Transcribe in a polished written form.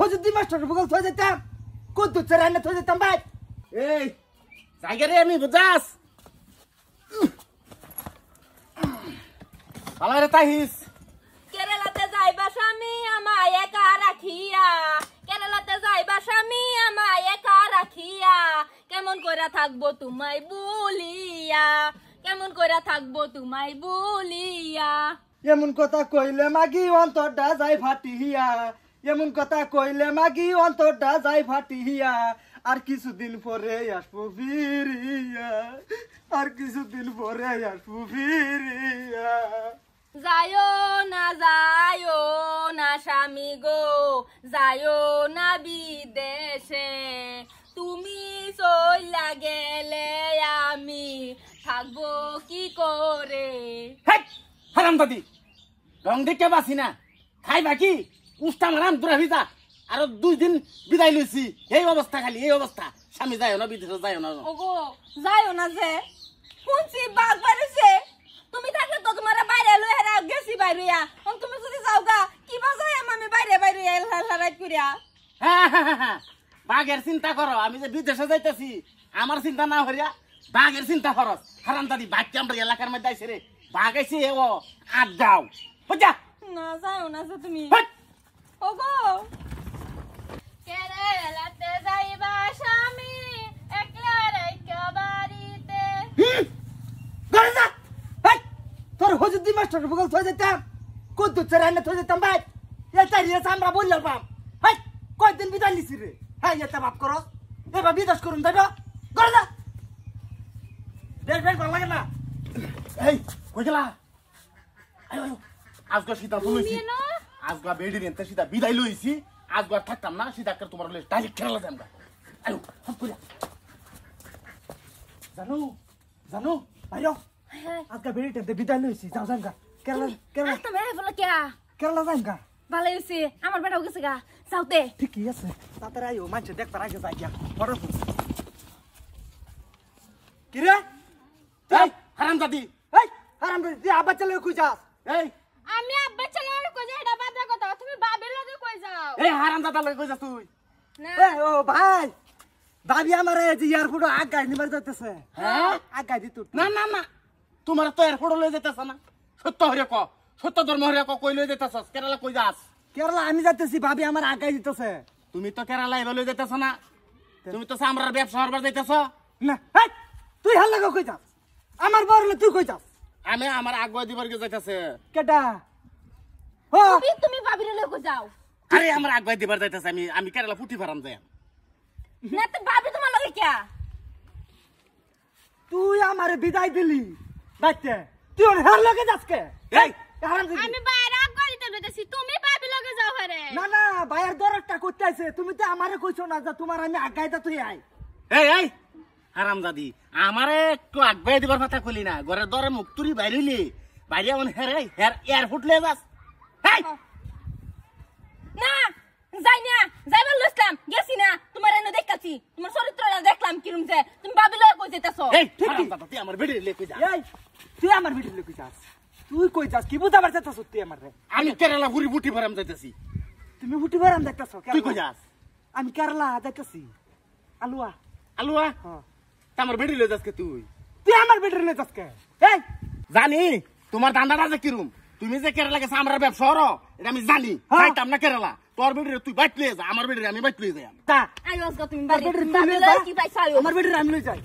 হজুদ্দি master বগল থই যেতাম কত রান্না থই যেতাম ভাই এই জায়গা রে আমি বুঝাস আলারে তাহিস কেরালাতে যাইবা স্বামী আমায় একা রাখিয়া কেরালাতে যাইবা স্বামী আমায় একা রাখিয়া কেমন কইরা থাকবো তোমায় বলিয়া কেমন কইরা থাকবো তোমায় বলিয়া এমন কথা কইলে মাগি অন্তরটা যায় ফাটিয়া এমন কথা কইলে মাগি অন্তরটা যায় ফাটিয়া আর কিছুদিন পরে আসবো ফিরিয়া আর কিছুদিন পরে আসবো ফিরিয়া যায়ো না স্বামী গো যায়ো না বিদেশে তুমি চইলা গেলে আমি থাকবো কি করে হারাম দাদি রং দেখে বাসি না খাই বাকি উষ্টা মারাম দূরে ভিজা আর 2 দিন বিদায় লইছি এই অবস্থা খালি এই অবস্থা স্বামী যায় না বিদেশে যায় না ওগো যায়ো না যে শুনছি বাঘ বাড়িছে তুমি থাকলে তো তোমার বাইরে লয়ে হেরা গেছি বাইরিয়া তুমি যদি যাও গা কি বাজায় আমি বাইরে বাইরে রাইট করিয়া হ্যাঁ বাঘের চিন্তা করো আমি যে বিদেশে যাইতেছি আমার চিন্তা না হরিয়া বাঘের চিন্তা করস হারাম দাদি বাঘ কি আমরা এলাকার মধ্যে আইছে রে বাঘ আইছে ও আড্ডাও বুঝা না যাও না যে তুমি ওগো কেরালাতে যাইবা স্বামী একলা রাইকা বাড়িতে ঘরে যা ভাই তোর হজুদ্দি মাস্টার বগল থই যেতাম কত রান্না থই যেতাম ভাই এটা রিয়াস আমরা বললাম বাপ ভাই কয়দিন বিদায় লিছি রে হ্যাঁ এটা বাপ করস এবার বিদেশ করুন তাই না ঘরে যা দেখ ভালো লাগে না এই কই গেলা আয় আজকে সিধা বলছি আজকে বেডি নিতে সিধা বিদায় লইছি আজকে আর থাকতাম না সিধা করে তোমার লই ডাইরেক্ট খেলা যাম গা আয়ো সব কইরা জানো আয়ো আজকে বেরিতে বিদায় লইছি যাও যাম গা কেরালা তুমি বলো কিয়া কেরালা যাম গা ভালো হইছে আমার বেটাও গেছে গা যাওতে ঠিকই আছে তাড়াতাড়ি আইও মানুষ দেখতে আগে যাই গিয়া ফটো কি রে এই হারাম দাদি এই হারাম রে তুই আবার চলে কই যাস এই আমি আব্বা চলে কই যাই এটা বাদ কথা তুমি বাবির লগে কই যাও এই হারাম দাদা লই কই যাস তুই না এ ও ভাই ভাবি আমার এই যে এয়ারপোর্ট আগাই নিবার যাইতেছে হ্যাঁ আগাই দি তুই না তোমার তো এয়ারপোর্ট লই যেতেছ না সত্য হরে ক সত্য ধর্ম হরে ক কই লই যেতেছ কেরালা কই যাস কেরালা আমি যাইতেছি ভাবি আমার আগাই দিতেছে তুমি তো কেরালা এবার লই যেতেছ না তুমি তো সামরার ব্যবসা হরবার যাইতেছ না এই তুই হাল্লা কই যাস আমার বড়লে তুই কই যাস আমি আমার আগুয়া দিবার গে যাইতেছে কেডা ও তুমি বাবির লগে কই যাও আরে আমার আগুয়া দিবার যাইতেছে আমি কেরালা ফুটি ফারাম যাই না তো বাবি তোমার লগে কিয়া তুই আমারে বিদায় দিলি বাইতে তুই ওর হার লগে যাস কে এই হারাম দিদি আমি বাইরে আগাইতে বেতেছি তুমি বাবি লগে যাও হরে না ভাইয়ের দরটা করতে আইছে তুমি তো আমারে কইছো না যে তোমার আমি আগাইতা তুই আই এই হারাম দাদি আমারে একটু আগুয়া দিবার কথা কইলি না ঘরের দরে মুখ তুরি বাইরিলি বাইরে এমন এয়ারপোর্ট লয়ে যাস এই না যাই না যাইবার লইছলাম গেছি না তোমার এনে দেখাচ্ছি তোমার চরিত্রটা দেখলাম কিরম যে তুমি বাবি লগে কই যাইতাছো এই হারাম দাদা তুই আমার বেডি লই কই যা এই তুই আমার ভিডিও লগে যাস তুই কই যাস কি বুঝা পারছ তো তুই আমারে আমি কেরালা ঘুরি ফুটি ফারাম যাইতেছি তুমি উঠি বারাম দেখতাছো তুই কই যাস আমি কেরালা যাইতাছি আলুয়া আলুয়া হ্যাঁ তা আমার বেডি লই যাস কে তুই তুই আমার ভিডিও লগে যাস কে এই জানি তোমার দান্দাটা যে কিরম তুমি যে কেরালা গেছে আমার ব্যবসা হরো এটা আমি জানি যাইতাম না কেরালা তোর বেডি তুই বাইট লয়ে যা আমার বেডি আমি বাইট লয়ে যাই তা আইওস গো তুমি আমার বাড়ি বেডির বাবি লগে কি পাইছাও আমার ভিডিও আমি লই যাই